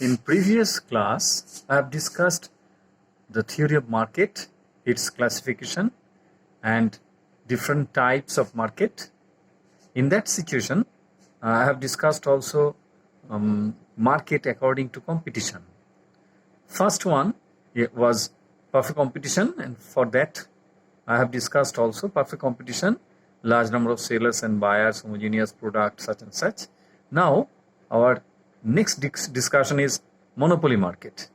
In previous class, I have discussed the theory of market, its classification, and different types of market. In that situation, I have discussed also market according to competition. First one was perfect competition, and for that I have discussed also perfect competition, large number of sellers and buyers, homogeneous product, such and such. Now our next discussion is monopoly market.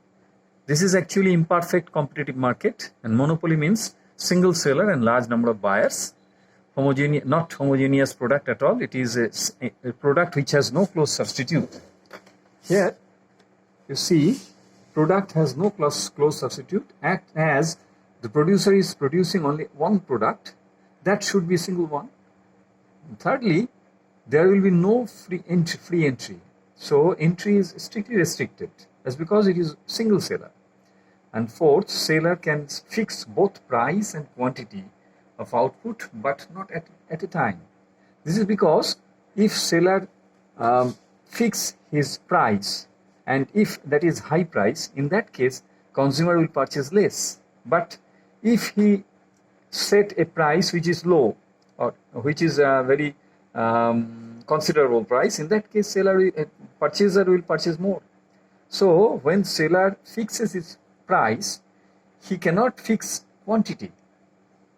This is actually imperfect competitive market, and monopoly means single seller and large number of buyers. Not homogeneous product at all. It is a product which has no close substitute. Here you see product has no close substitute, as the producer is producing only one product. That should be a single one. And thirdly, there will be no free entry. So entry is strictly restricted, as because it is single seller. And fourth, seller can fix both price and quantity of output, but not at a time. This is because if seller fix his price, and if that is high price, in that case consumer will purchase less. But if he set a price which is low, or which is a very considerable price, in that case purchaser will purchase more. So when seller fixes his price, he cannot fix quantity.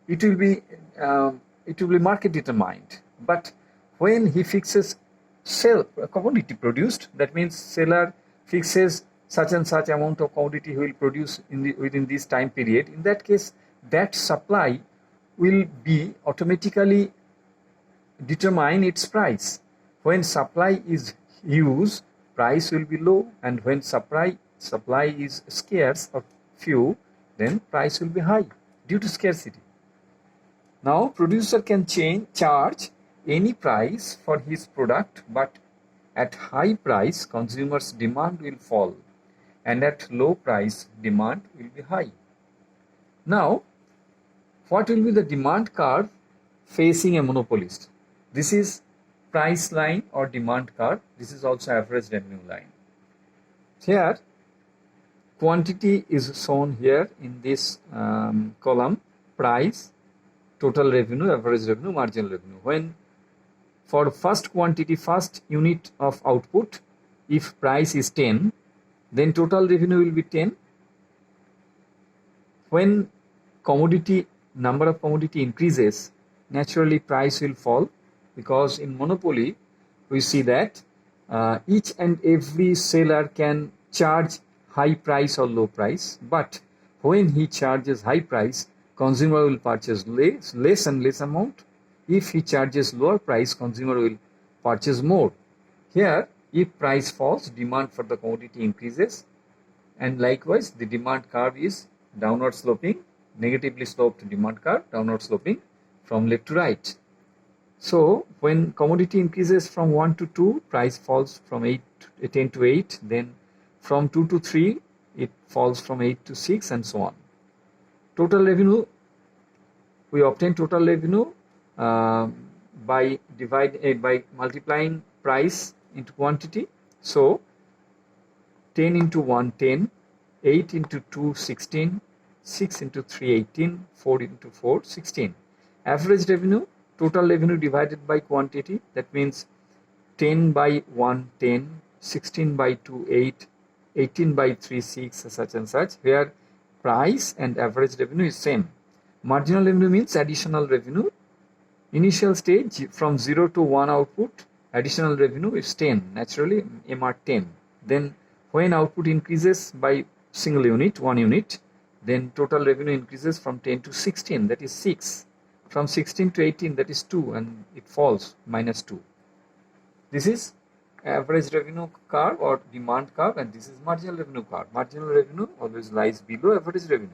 It will be market determined. But when he fixes commodity produced, that means seller fixes such and such amount of commodity he will produce within this time period. In that case, that supply will be automatically determine its price. When supply is huge, price will be low, and when supply is scarce or few, then price will be high due to scarcity. Now producer can charge any price for his product, but at high price consumers' demand will fall, and at low price demand will be high. Now what will be the demand curve facing a monopolist? This is price line or demand curve. This is also average revenue line. Here quantity is shown here in this column: price, total revenue, average revenue, marginal revenue. When for first quantity, first unit of output, if price is 10, then total revenue will be 10. When number of commodity increases, naturally price will fall, because in monopoly we see that each and every seller can charge high price or low price, but when he charges high price, consumer will purchase less and less amount. If he charges lower price, consumer will purchase more. Here, if price falls, demand for the commodity increases, and likewise the demand curve is downward sloping, negatively sloped demand curve, downward sloping from left to right. So when commodity increases from 1 to 2, price falls from 10 to 8, then from 2 to 3 it falls from 8 to 6, and so on. Total revenue, we obtain total revenue by multiplying price into quantity. So 10 into 1 10, 8 into 2 16, 6 into 3 18, 4 into 4 16. Average revenue, total revenue divided by quantity, that means 10 by 1 10, 16 by 2 8, 18 by 3 6, such and such, where price and average revenue is same. Marginal revenue means additional revenue. Initial stage, from 0 to 1 output, additional revenue is 10, naturally MR 10. Then when output increases by single unit, 1 unit, then total revenue increases from 10 to 16, that is 6. From 16 to 18, that is 2, and it falls minus 2. This is average revenue curve or demand curve, and this is marginal revenue curve. Marginal revenue always lies below average revenue.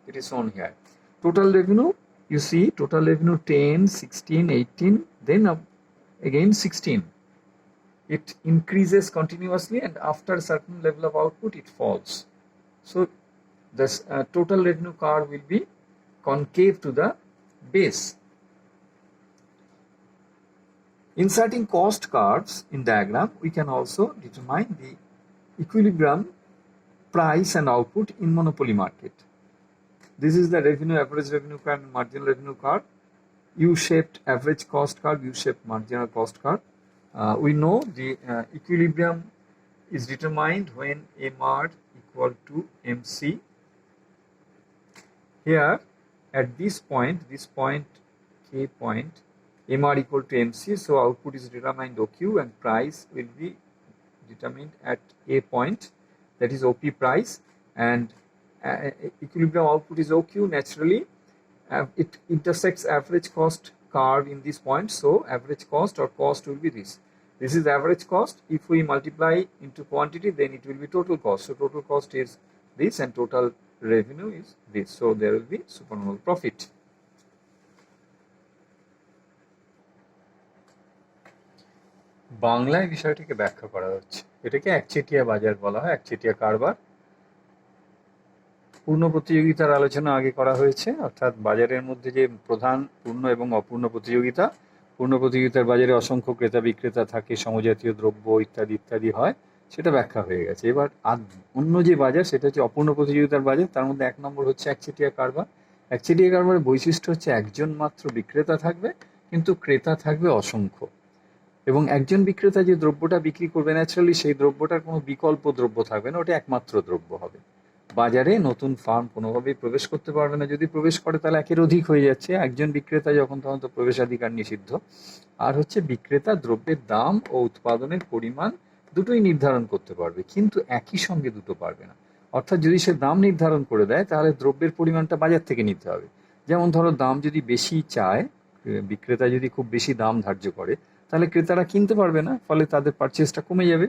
It is shown here. Total revenue, you see total revenue 10, 16, 18, then again 16. It increases continuously, and after a certain level of output it falls. So this total revenue curve will be concave to the base. Inserting cost curves in diagram, we can also determine the equilibrium, price and output in monopoly market. This is the revenue, average revenue curve and marginal revenue curve. U-shaped average cost curve, U-shaped marginal cost curve. We know the equilibrium is determined when MR equal to MC. Here at this point K point, MR equal to MC, so output is determined OQ and price will be determined at A point, that is OP price, and equilibrium output is OQ. Naturally it intersects average cost curve in this point, so average cost or cost will be this. This is average cost. If we multiply into quantity, then it will be total cost. So total cost is this and total revenue is this. So there will be supernormal profit. বাংলায় বিষয়টিকে ব্যাখ্যা করা হচ্ছে। এটাকে একচেটিয়া বাজার বলা হয়, একচেটিয়া কারবার। পূর্ণ প্রতিযোগিতার আলোচনা আগে করা হয়েছে, অর্থাৎ বাজারের মধ্যে যে প্রধান পূর্ণ এবং অপূর্ণ প্রতিযোগিতা। পূর্ণ প্রতিযোগিতার বাজারে অসংখ্য ক্রেতা বিক্রেতা থাকে, সমজাতীয় দ্রব্য ইত্যাদি ইত্যাদি হয়, সেটা ব্যাখ্যা হয়ে গেছে। এবার অন্য যে বাজার সেটা হচ্ছে অপূর্ণ প্রতিযোগিতার বাজার। তার মধ্যে 1 নম্বর হচ্ছে একচেটিয়া কারবার। একচেটিয়া কারবারের বৈশিষ্ট্য হচ্ছে একজন মাত্র বিক্রেতা থাকবে, কিন্তু ক্রেতা থাকবে অসংখ্য, এবং একজন বিক্রেতা যে দ্রব্যটা বিক্রি করবে ন্যাচারালি সেই দ্রব্যটার কোনো বিকল্প দ্রব্য থাকবে না, ওটা একমাত্র দ্রব্য হবে। বাজারে নতুন ফার্ম কোনোভাবেই প্রবেশ করতে পারবে না, যদি প্রবেশ করে তাহলে একের অধিক হয়ে যাচ্ছে। একজন বিক্রেতা যখন তখন তো প্রবেশাধিকার নিষিদ্ধ। আর হচ্ছে বিক্রেতা দ্রব্যের দাম ও উৎপাদনের পরিমাণ দুটোই নির্ধারণ করতে পারবে, কিন্তু একই সঙ্গে দুটো পারবে না। অর্থাৎ যদি সে দাম নির্ধারণ করে দেয় তাহলে দ্রব্যের পরিমাণটা বাজার থেকে নিতে হবে। যেমন ধরো দাম যদি বেশি চায়, বিক্রেতা যদি খুব বেশি দাম ধার্য করে, তাহলে ক্রেতারা কিনতে পারবে না, ফলে তাদের পারচেসটা কমে যাবে,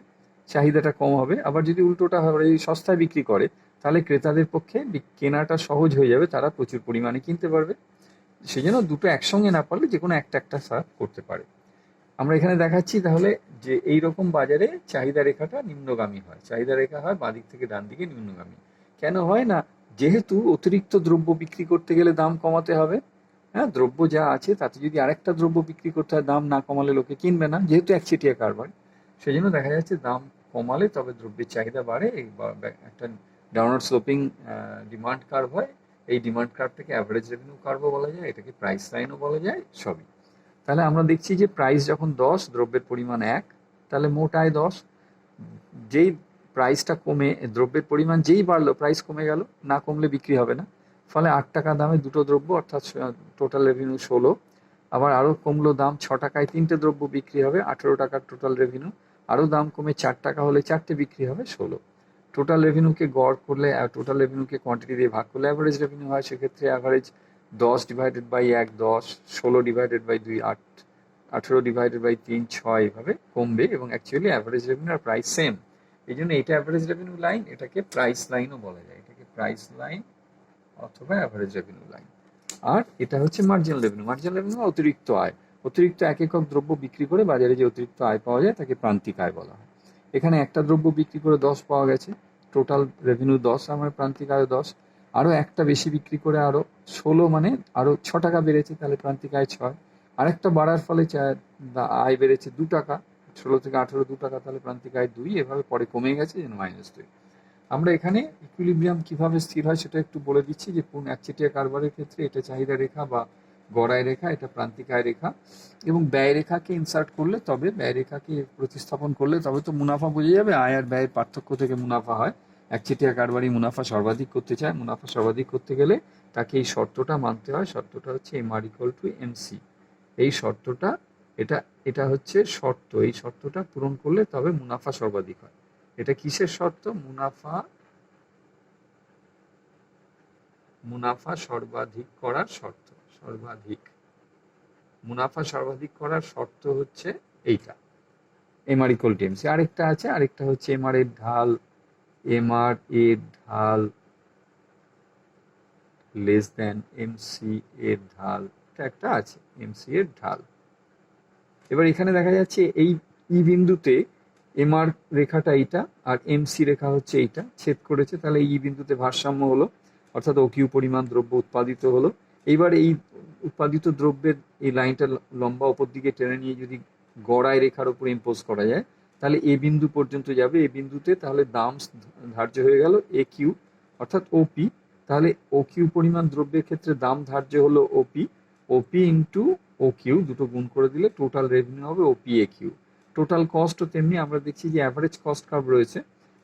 চাহিদাটা কম হবে। আবার যদি উল্টোটা হয়, সস্তায় বিক্রি করে, তাহলে ক্রেতাদের পক্ষে কেনাটা সহজ হয়ে যাবে, তারা প্রচুর পরিমাণে কিনতে পারবে। সেই জন্য দুটো একসঙ্গে না পারলে যে কোনো একটা সার্ভ করতে পারে। আমরা এখানে দেখাচ্ছি তাহলে যে এই রকম বাজারে চাহিদা রেখাটা নিম্নগামী হয়, চাহিদা রেখা হয় বাঁদিক থেকে ডান দিকে নিম্নগামী। কেন হয় না? যেহেতু অতিরিক্ত দ্রব্য বিক্রি করতে গেলে দাম কমাতে হবে। হ্যাঁ, দ্রব্য যা আছে তাতে যদি আরেকটা দ্রব্য বিক্রি করতে হয়, দাম না কমালে লোকে কিনবে না, যেহেতু একচেটিয়া কারবার। সেই জন্য দেখা যাচ্ছে দাম কমালে তবে দ্রব্যের চাহিদা বাড়ে, একটা ডাউনওয়ার্ড স্লোপিং ডিমান্ড কার্ভ হয়। এই ডিমান্ড কার্ভটাকে অ্যাভারেজ রেভিনিউ কার্ভও বলা যায়, এটাকে প্রাইস লাইনও বলা যায়, সবই। তাহলে আমরা দেখছি যে প্রাইস যখন 10, দ্রব্যের পরিমাণ 1, তাহলে মোট আয় 10। যেই প্রাইসটা কমে দ্রব্যের পরিমাণ যেই বাড়লো, প্রাইস কমে গেল, না কমলে বিক্রি হবে না, ফলে 8 টাকা দামে দুটো দ্রব্য, অর্থাৎ টোটাল রেভিনিউ 16। আবার আরও কমলো দাম, 6 টাকায় 3টে দ্রব্য বিক্রি হবে, 18 টাকার টোটাল রেভিনিউ। আরও দাম কমে 4 টাকা হলে 4টে বিক্রি হবে, 16। টোটাল রেভিনিউকে গড় করলে, টোটাল রেভিনিউকে কোয়ান্টিটি দিয়ে ভাগ করলে অ্যাভারেজ রেভিনিউ হয়। সেক্ষেত্রে average 10 divided by 1 10, 16 divided by 2 8, 18 divided by 3 6, এভাবে কমবে, এবং অ্যাকচুয়ালি অ্যাভারেজ রেভিনিউ আর প্রাইস সেম। এই জন্য এটা অ্যাভারেজ রেভিনিউ লাইন, এটাকে প্রাইস লাইনও বলা যায়, এটাকে প্রাইস লাইন অথবা অ্যাভারেজ রেভিনিউ লাইন। আর এটা হচ্ছে মার্জিনাল রেভিনিউ। মার্জিনাল রেভিনিউ অতিরিক্ত আয়, অতিরিক্ত এক একক দ্রব্য বিক্রি করে বাজারে যে অতিরিক্ত আয় পাওয়া যায় তাকে প্রান্তিক আয় বলা হয়। এখানে একটা দ্রব্য বিক্রি করে 10 পাওয়া গেছে, টোটাল রেভিনিউ 10, আমার প্রান্তিক আয় 10। আরও একটা বেশি বিক্রি করে আরও 16, মানে আরও 6 টাকা বেড়েছে, তাহলে প্রান্তিক আয় 6। আরেকটা বাড়ার ফলে আয় বেড়েছে 2 টাকা, 16 থেকে 18 2 টাকা, তাহলে প্রান্তিক আয় 2। এভাবে পরে কমে গেছে, যেন -2। আমরা এখানে ইকুইলিব্রিয়াম কিভাবে স্থির হয় সেটা একটু বলে দিচ্ছি, যে পূর্ণ একচেটিয়া কারবারের ক্ষেত্রে এটা চাহিদা রেখা বা গড়ায় রেখা, এটা প্রান্তিক আয় রেখা, এবং ব্যয় রেখাকে ইনসার্ট করলে, তবে ব্যয় রেখাকে প্রতিস্থাপন করলে তবে তো মুনাফা বোঝা যাবে। আয় আর ব্যয়ের পার্থক্য থেকে মুনাফা হয়। একচেটিয়া কারবারি মুনাফা সর্বাধিক করতে চায়, মুনাফা সর্বাধিক করতে গেলে তাকে এই শর্তটা মানতে হয়। শর্তটা হচ্ছে MR = MC। এই শর্তটা, এটা হচ্ছে শর্ত, এই শর্তটা পূরণ করলে তবে মুনাফা সর্বাধিক হয়। এটা কিসের শর্ত? মুনাফা সর্বাধিক করার শর্ত। মুনাফা সর্বাধিক করার শর্ত হচ্ছে এইটা, MR = MC। আরেকটা আছে, আরেকটা হচ্ছে MR এর ঢাল, MR এর ঢাল লেস দেন MC এর ঢাল, এটা একটা আছে, MC এর ঢাল। এবার এখানে দেখা যাচ্ছে এই ই বিন্দুতে MR রেখাটা এইটা আর MC রেখা হচ্ছে এইটা, ছেদ করেছে, তাহলে এই বিন্দুতে ভারসাম্য হলো, অর্থাৎ OQ পরিমাণ দ্রব্য উৎপাদিত হলো। এইবার এই উৎপাদিত দ্রব্যের এই লাইনটা লম্বা ওপর দিকে টেনে নিয়ে যদি গড়ায় রেখার উপর ইম্পোজ করা যায়, তাহলে এ বিন্দু পর্যন্ত যাবে, এ বিন্দুতে তাহলে দাম ধার্য হয়ে গেল এ কিউ অর্থাৎ ওপি। তাহলে ও কিউ পরিমাণ দ্রব্যের ক্ষেত্রে দাম ধার্য হলো ওপি, ওপি ইন্টু ও কিউ দুটো গুণ করে দিলে টোটাল রেভিনিউ হবে ওপি এ কিউ। টোটাল কস্টও তেমনি আমরা দেখছি যে অ্যাভারেজ কস্ট কার্ভ রয়েছে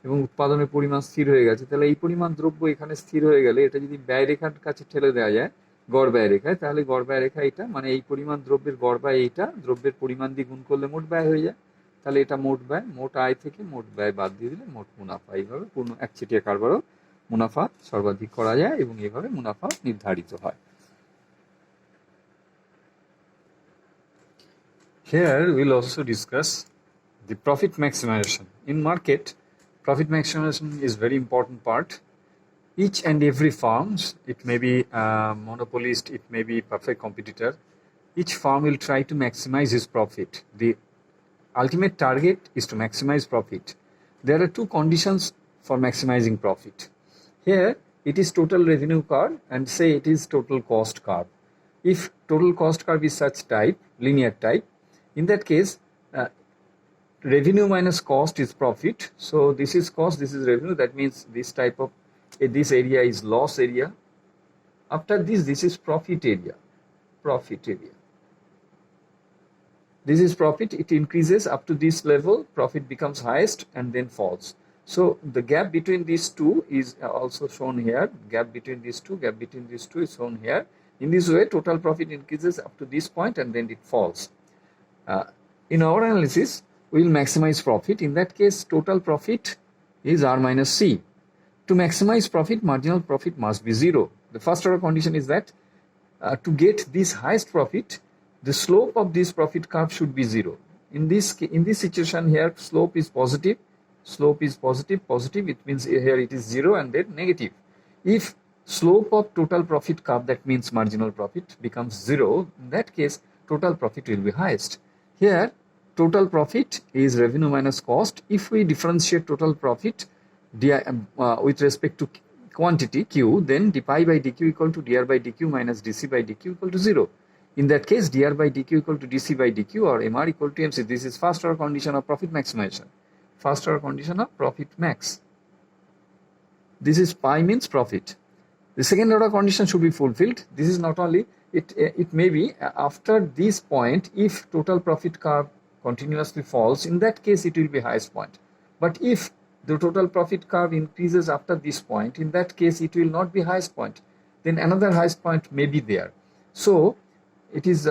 এবং উৎপাদনের পরিমাণ স্থির হয়ে গেছে। তাহলে এই পরিমাণ দ্রব্য এখানে স্থির হয়ে গেলে এটা যদি ব্যয় রেখার কাছে ঠেলে দেওয়া যায় গড় ব্যয় রেখায়, তাহলে গড় ব্যয় রেখা এটা, মানে এই পরিমাণ দ্রব্যের গড় ব্যয় এইটা, দ্রব্যের পরিমাণ দিয়ে গুণ করলে মোট ব্যয় হয়ে যায়। তাহলে এটা মোট ব্যয়, মোট আয় থেকে মোট ব্যয় বাদ দিয়ে দিলে মোট মুনাফা। এইভাবে পূর্ণ একচেটিয়া কারবারও মুনাফা সর্বাধিক করা যায় এবং এইভাবে মুনাফা নির্ধারিত হয়। Here we'll also discuss the profit maximization. In market, profit maximization is very important part. Each and every firms, it may be a monopolist, it may be perfect competitor, each firm will try to maximize his profit. The ultimate target is to maximize profit. There are two conditions for maximizing profit. Here it is total revenue curve and say it is total cost curve. If total cost curve is such type, linear type, in that case revenue minus cost is profit. So this is cost, this is revenue. That means this type of this area is loss area. After this is profit area. Profit area. This is profit. It increases up to this level. Profit becomes highest and then falls. So the gap between these two is also shown here. Gap between these two is shown here. In this way, total profit increases up to this point and then it falls. In our analysis, we will maximize profit. In that case, total profit is R minus C. To maximize profit, marginal profit must be zero. The first order condition is that to get this highest profit, the slope of this profit curve should be zero. In this situation here, slope is positive. Slope is positive. It means here it is zero and then negative. If slope of total profit curve, that means marginal profit, becomes zero, in that case, total profit will be highest. Here, total profit is revenue minus cost. If we differentiate total profit with respect to quantity Q, then dy by dq equal to dr by dq minus dc by dq equal to 0. In that case, dr by dq equal to dc by dq or mr equal to mc. This is first order condition of profit maximization. First order condition of profit max. This is pi means profit. The second order condition should be fulfilled. This is not only, it may be after this point, if total profit curve continuously falls, in that case it will be highest point. But if the total profit curve increases after this point, in that case it will not be highest point. Then another highest point may be there. So it is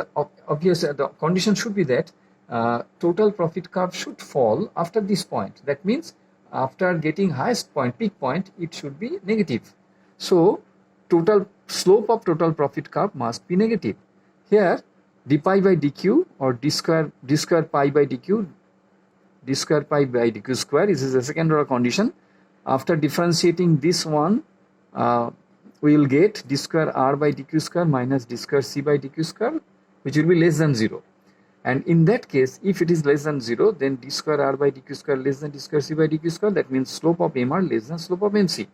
obvious that the condition should be that total profit curve should fall after this point. That means after getting highest point, peak point, it should be negative. So total slope of total profit curve must be negative. Here d pi by dq or d square pi by dq, d square pi by dq square, this is the second order condition. After differentiating this one, we will get d square r by dq square minus d square c by dq square, which will be less than 0. And in that case, if it is less than 0, then d square r by dq square less than d square c by dq square. That means slope of mr less than slope of mc.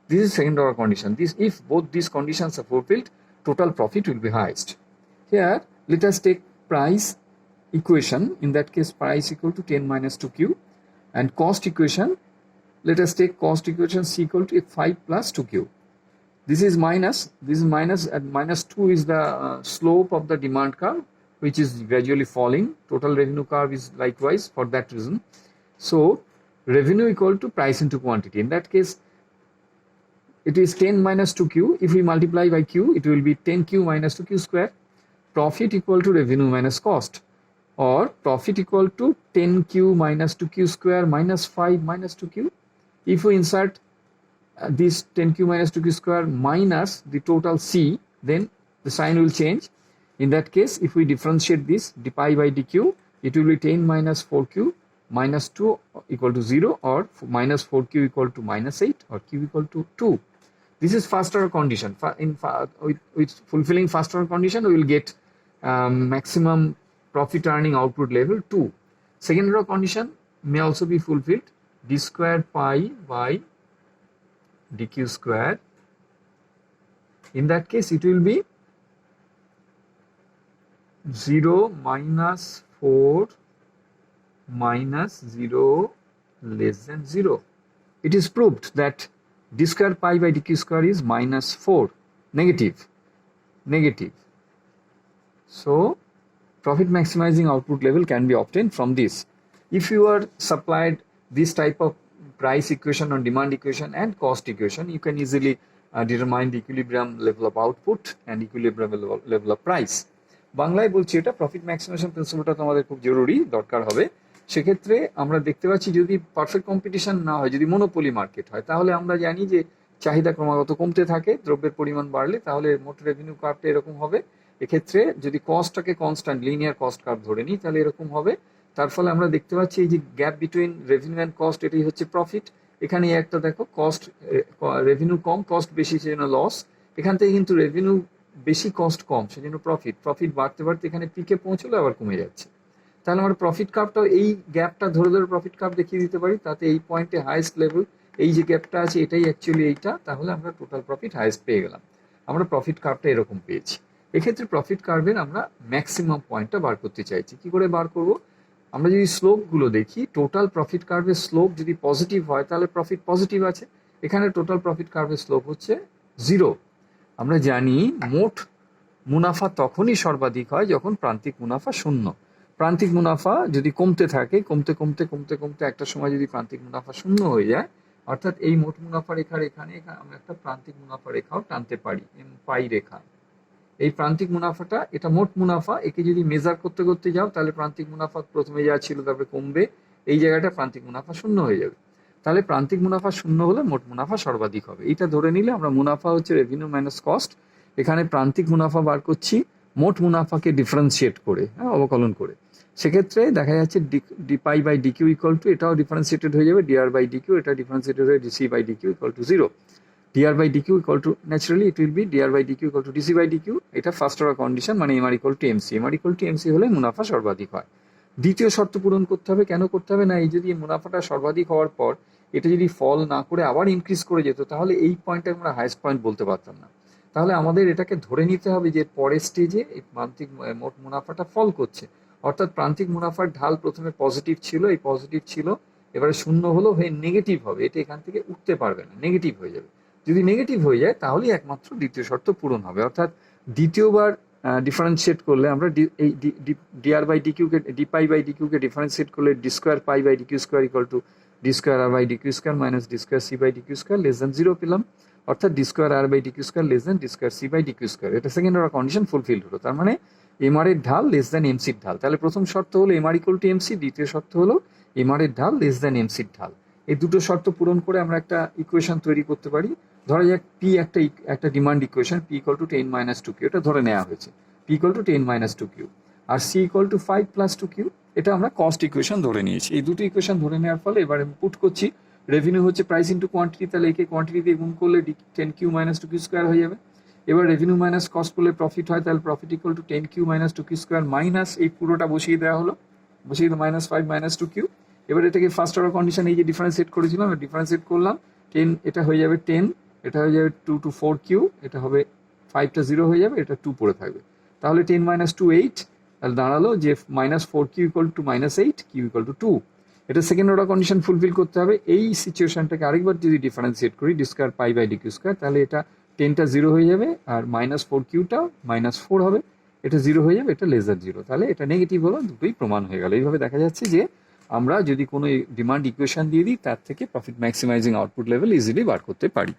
This is second order condition. If both these conditions are fulfilled, total profit will be highest. Here, let us take price equation. In that case, price equal to 10 minus 2q, and cost equation, let us take cost equation c equal to 5 plus 2q. This is minus, and minus 2 is the slope of the demand curve, which is gradually falling. Total revenue curve is likewise for that reason. So revenue equal to price into quantity. In that case, it is 10 minus 2q. If we multiply by q, it will be 10q minus 2q square. Profit equal to revenue minus cost, or profit equal to 10q minus 2q square minus 5 minus 2q. If we insert this 10q minus 2q square minus the total c, then the sign will change. In that case, if we differentiate this d pi by dq, it will be 10 minus 4q minus 2 equal to 0, or minus 4q equal to minus 8, or q equal to 2. This is first order condition. With fulfilling first order condition, we will get maximum profit earning output level 2. Second order condition may also be fulfilled. D square pi by dq square. In that case, it will be 0 minus 4 minus 0 less than 0. It is proved that d square pi by dq square is minus 4, negative. So profit maximizing output level can be obtained from this. If you are supplied this type of price equation or demand equation and cost equation, you can easily determine the equilibrium level of output and equilibrium level of price. বাংলায় বলছি এটা profit maximisation প্রিন্সিপালটা তোমাদের খুব জরুরি দরকার হবে। সেক্ষেত্রে আমরা দেখতে পাচ্ছি যদি পারফেক্ট কম্পিটিশন না হয়, যদি মনোপলি মার্কেট হয়, তাহলে আমরা জানি যে চাহিদা ক্রমাগত কমতে থাকে, দ্রব্যের পরিমাণ বাড়লে তাহলে মোট রেভিনিউ কার্ভটা এরকম হবে। এক্ষেত্রে যদি কস্টটাকে কনস্ট্যান্ট লিনিয়ার কস্ট কার্ভ ধরে নিই তাহলে এরকম হবে। তার ফলে আমরা দেখতে পাচ্ছি এই যে gap between revenue and cost, এটাই হচ্ছে প্রফিট। এখানে একটা দেখো কস্ট, রেভিনিউ কম কস্ট বেশি সেজন্য লস, এখান থেকে কিন্তু রেভিনিউ বেশি কস্ট কম সেজন্য প্রফিট বাড়তে বাড়তে এখানে পিকে পৌঁছলে আবার কমে যাচ্ছে। তাহলে আমরা প্রফিট কার্ভটাও এই গ্যাপটা ধরে ধরে প্রফিট কার্ভ দেখিয়ে দিতে পারি, তাতে এই পয়েন্টে হাইয়েস্ট লেভেল, এই যে গ্যাপটা আছে এটাই অ্যাকচুয়ালি এইটা, তাহলে আমরা টোটাল প্রফিট হাইয়েস্ট পেয়ে গেলাম। আমরা প্রফিট কার্ভটা এরকম পেয়েছি। এক্ষেত্রে প্রফিট কার্ভের আমরা ম্যাক্সিমাম পয়েন্টটা বার করতে চাইছি। কি করে বার করব? আমরা যদি স্লোপগুলো দেখি, টোটাল প্রফিট কার্ভের স্লোপ যদি পজিটিভ হয় তাহলে প্রফিট পজিটিভ আছে। এখানে টোটাল প্রফিট কার্ভের স্লোপ হচ্ছে 0। আমরা জানি মোট মুনাফা তখনই সর্বাধিক হয় যখন প্রান্তিক মুনাফা 0। প্রান্তিক মুনাফা যদি কমতে থাকে, কমতে কমতে কমতে কমতে একটা সময় যদি প্রান্তিক মুনাফা 0 হয়ে যায়, অর্থাৎ এই মোট মুনাফা রেখার এখানে আমরা একটা প্রান্তিক মুনাফা রেখাও টানতে পারি, পাই রেখা। এই প্রান্তিক মুনাফাটা, এটা মোট মুনাফা, একে যদি মেজার করতে করতে যাও তাহলে প্রান্তিক মুনাফা প্রথমে যা ছিল তারপরে কমবে, এই জায়গাটা প্রান্তিক মুনাফা 0 হয়ে যাবে। তাহলে প্রান্তিক মুনাফা 0 হলে মোট মুনাফা সর্বাধিক হবে। এটা ধরে নিলে আমরা মুনাফা হচ্ছে রেভিনিউ মাইনাস কস্ট, এখানে প্রান্তিক মুনাফা বার করছি মোট মুনাফাকে ডিফারেন্সিয়েট করে, অবকলন করে। সেক্ষেত্রে দেখা যাচ্ছে D pi by D Q equal to, এটাও ডিফারেন্সিয়েটেড হয়ে যাবে, ডিআর বাই ডিকিউ, এটা ডিফারেন্সিয়েটেড হয়ে D C by D Q equal to 0। dr by dq equal to, naturally it will be dr by dq equal to dc by dq, এটা first order condition, মানে mr equal to mc, mr equal to mc হলে মুনাফা সর্বাধিক হয়। দ্বিতীয় শর্ত পূরণ করতে হবে। কেন করতে হবে না, এই যদি মুনাফাটা সর্বাধিক হওয়ার পর এটা যদি ফল না করে আবার ইনক্রিজ করে যেত, তাহলে এই পয়েন্টটা আমরা হাইয়েস্ট পয়েন্ট বলতে পারতাম না। তাহলে আমাদের এটাকে ধরে নিতে হবে যে পরের স্টেজে এই প্রান্তিক মোট মুনাফাটা ফল করছে, অর্থাৎ প্রান্তিক মুনাফার ঢাল প্রথমে পজিটিভ ছিল, এই পজিটিভ ছিল, এবারে 0 হলো হয়ে নেগেটিভ হবে, এটা এখান থেকে উঠতে পারবে না, নেগেটিভ হয়ে যাবে। যদি নেগেটিভ হয়ে যায় তাহলেই একমাত্র দ্বিতীয় শর্ত পূরণ হবে। অর্থাৎ দ্বিতীয়বার ডিফারেন্সিয়েট করলে আমরা এই ডিআর বাই ডিকিউকে, ডি পাই বাই ডিকিউকে ডিফারেন্সিয়েট করলে D square pi by D Q square equal to D square R by D Q square minus D square C by D Q square less than 0 পেলাম। অর্থাৎ D square R by D Q square less than D square C by D Q square, এটা second order condition fulfil হলো। তার মানে MR এর ঢাল less than এমসির ঢাল। তাহলে প্রথম শর্ত হলো এমআর ইকুয়াল টু এমসি, দ্বিতীয় শর্ত হলো এমআর এর ঢাল লেস দেন এমসির ঢাল। এই দুটো শর্ত পূরণ করে আমরা একটা ইকুয়েশন তৈরি করতে পারি। ধরা যাক পি একটা demand equation, P equal to 10 minus 2q, এটা ধরে নেওয়া হয়েছে, P equal to 10 minus 2q, আর C equal to 5 plus 2q, এটা আমরা কস্ট ইকুয়েশন ধরে নিয়েছি। এই দুটো ইকুয়েশন ধরে নেওয়ার ফলে এবারে পুট করছি রেভিনিউ হচ্ছে প্রাইস ইন্টু কোয়ান্টিটি, তাহলে একে কোয়ান্টিটি দিয়ে গুণ করলে 10q মাইনাস 2q স্কোয়ার হয়ে যাবে। এবার রেভিনিউ মাইনাস কস্ট করলে প্রফিট হয়, তাহলে profit equal to 10q minus 2q square minus এই পুরোটা বসিয়ে দেওয়া হলো, বসিয়ে মাইনাস 5 মাইনাস 2q। এবার এটাকে ফার্স্ট অর্ডার কন্ডিশন এই যে ডিফারেন্সিয়েট করেছিলাম, ডিফারেন্সিয়েট করলাম 10, এটা হয়ে যাবে 10, এটা হয়ে যাবে 2 to 4q, এটা হবে 5টা 0 হয়ে যাবে, এটা 2 পড়ে থাকবে। তাহলে 10 মাইনাস 2 8, তাহলে দাঁড়ালো যে minus 4q equal to minus 8, q equal to 2। এটা সেকেন্ড অর্ডার কন্ডিশন ফুলফিল করতে হবে। এই সিচুয়েশনটাকে আরেকবার যদি ডিফারেন্সিয়েট করি D square pi by D Q square, তাহলে এটা 10টা 0 হয়ে যাবে, আর মাইনাস 4qটা মাইনাস 4 হবে, এটা 0 হয়ে যাবে, এটা লেস দ্যান 0, তাহলে এটা নেগেটিভ হলো, দুটোই প্রমাণ হয়ে গেল। এইভাবে দেখা যাচ্ছে যে আমরা যদি কোনো ডিমান্ড ইকুয়েশন দিয়ে দিই তার থেকে profit maximising output level easily বার করতে পারি।